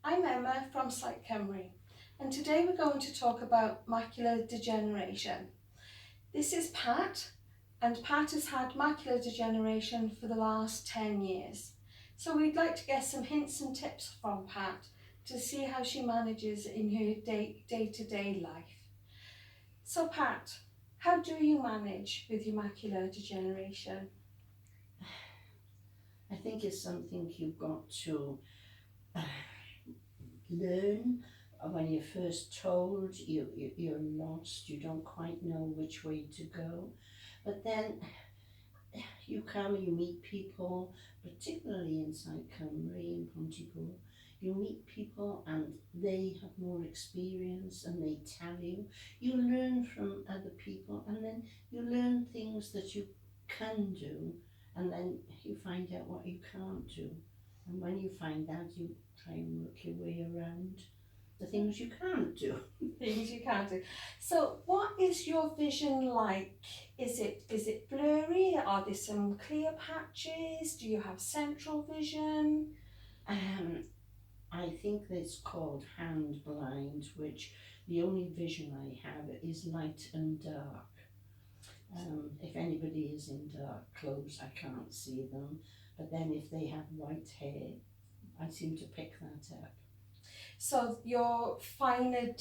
I'm Emma from Cymru, and today we're going to talk about macular degeneration. This is Pat, and Pat has had macular degeneration for the last 10 years. So we'd like to get some hints and tips from Pat to see how she manages in her day-to-day life. So Pat, how do you manage with your macular degeneration? I think it's something you've got to uh, learn. When you're first told, you're lost, you don't quite know which way to go. But then you meet people, particularly inside Cymru and Pontypool, you meet people and they have more experience and they tell you. You learn from other people and then you learn things that you can do and then you find out what you can't do. And when you find out, you try and work your way around the things you can't do. Things you can't do. So what is your vision like? Is it blurry? Are there some clear patches? Do you have central vision? Um, I think it's called hand blind, which the only vision I have is light and dark. If anybody is in dark clothes, I can't see them. But then if they have white hair, I seem to pick that up. So your finer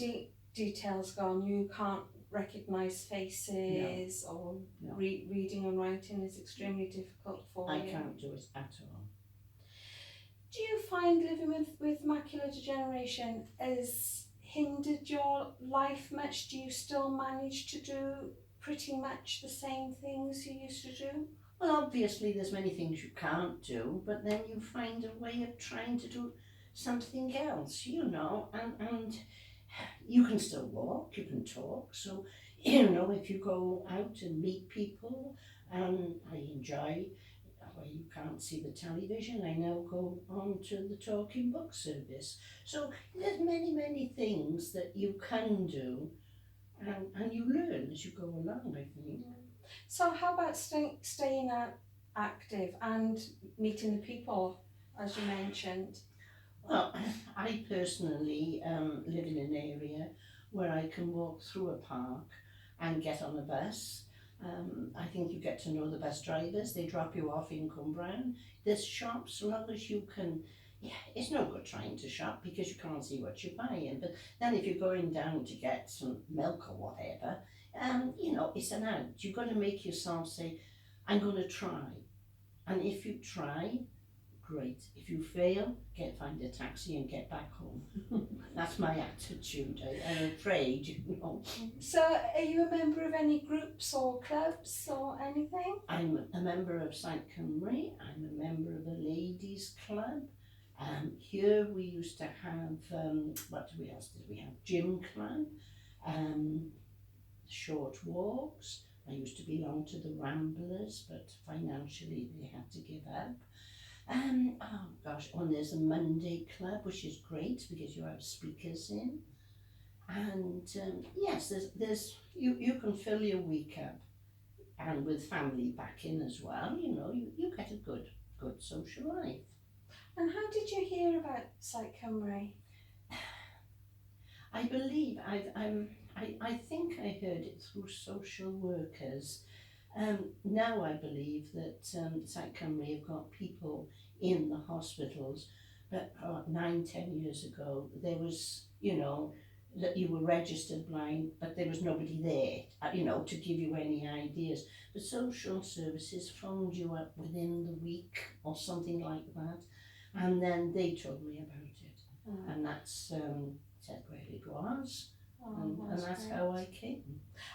details gone, you can't recognise faces or No, reading and writing is extremely difficult for I you. can't do it at all. Do you find living with macular degeneration has hindered your life much? Do you still manage to do pretty much the same things you used to do? Well, obviously, there's many things you can't do, but then you find a way of trying to do something else, and you can still walk, you can talk. So, if you go out and meet people, I enjoy where you can't see the television, I now go on to the talking book service. So there's many, many things that you can do and you learn as you go along, I think. So how about staying active and meeting the people, as you mentioned? Well, I personally live in an area where I can walk through a park and get on a bus. I think you get to know the bus drivers. They drop you off in Cwmbran. There's shops, so long as you can. Yeah, it's no good trying to shop because you can't see what you're buying. But then if you're going down to get some milk or whatever, it's an out. You've got to make yourself say, I'm going to try. And if you try, great. If you fail, find a taxi and get back home. That's my attitude. I'm afraid. So are you a member of any groups or clubs or anything? I'm a member of St Cymru. I'm a member of a ladies' club. Here we used to have, what else did we have? Gym club, um, short walks. I used to belong to the Ramblers, but financially they had to give up. Oh gosh, and there's a Monday club, which is great because you have speakers in. And yes, you can fill your week up, and with family backing as well, you get a good social life. And how did you hear about Sight Cymru? I believe I think I heard it through social workers. Now I believe that St Cymru have got people in the hospitals, but 9, 10 years ago there was, that you were registered blind, but there was nobody there, to give you any ideas. The social services phoned you up within the week or something like that, and then they told me about it, and that's said where it was. And that's great. how I came.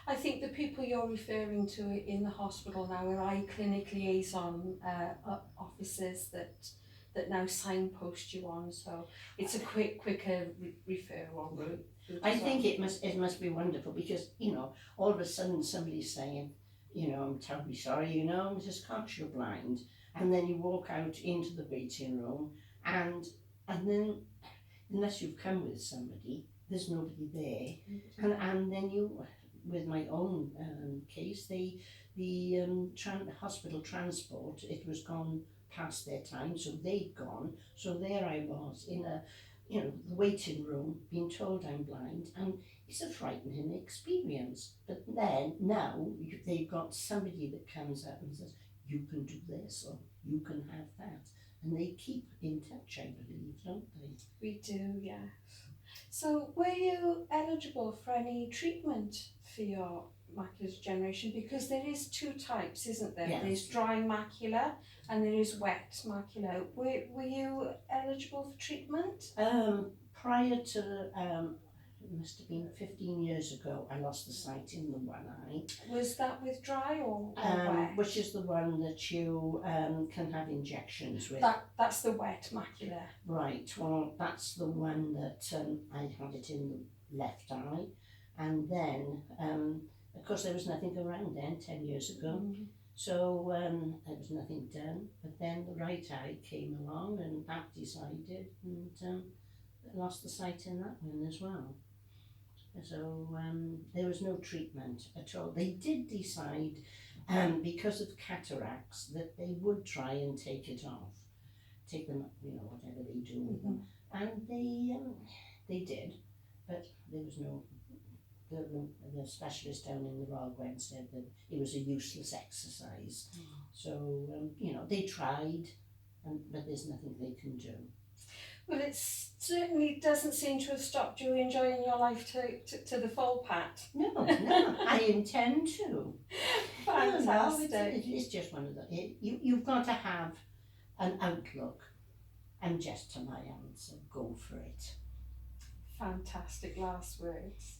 I think the people you're referring to in the hospital now are eye clinic liaison officers that now signpost you on, so it's a quicker referral route. I think it must be wonderful because all of a sudden somebody's saying, I'm terribly sorry, Mrs. Cox, you're blind, and then you walk out into the waiting room, and then unless you've come with somebody, there's nobody there, and then with my own case, the hospital transport, it was gone past their time, so they'd gone, so there I was in you know, the waiting room, being told I'm blind, and it's a frightening experience. But then now they've got somebody that comes up and says, you can do this or you can have that. And they keep in touch, I believe, don't they? We do, yes. So were you eligible for any treatment for your macular degeneration? Because there is two types, isn't there? Yes. There's dry macula and there is wet macula. Were you eligible for treatment? Prior to, it must have been 15 years ago, I lost the sight in the one eye. Was that with dry or wet? Which is the one that you can have injections with. That's the wet macula. Right, well, that's the one that I had it in the left eye. And then, of course, there was nothing around then, 10 years ago. So there was nothing done. But then the right eye came along and that decided, and I lost the sight in that one as well. So there was no treatment at all. They did decide, because of cataracts, that they would try and take it off, take them, you know, whatever they do with them, and they did, but there was no. The specialist down in the Royal Gwen said that it was a useless exercise. So you know, they tried, but there's nothing they can do. Well, it certainly doesn't seem to have stopped you enjoying your life to the full, Pat. No, I intend to. Fantastic. No, it's just one of the. You've got to have an outlook, and just to my answer, go for it. Fantastic last words.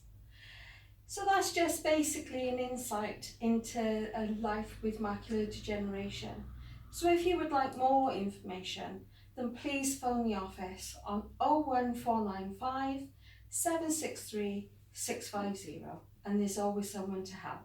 So that's just basically an insight into a life with macular degeneration. So if you would like more information, then please phone the office on 01495 763 650, and there's always someone to help.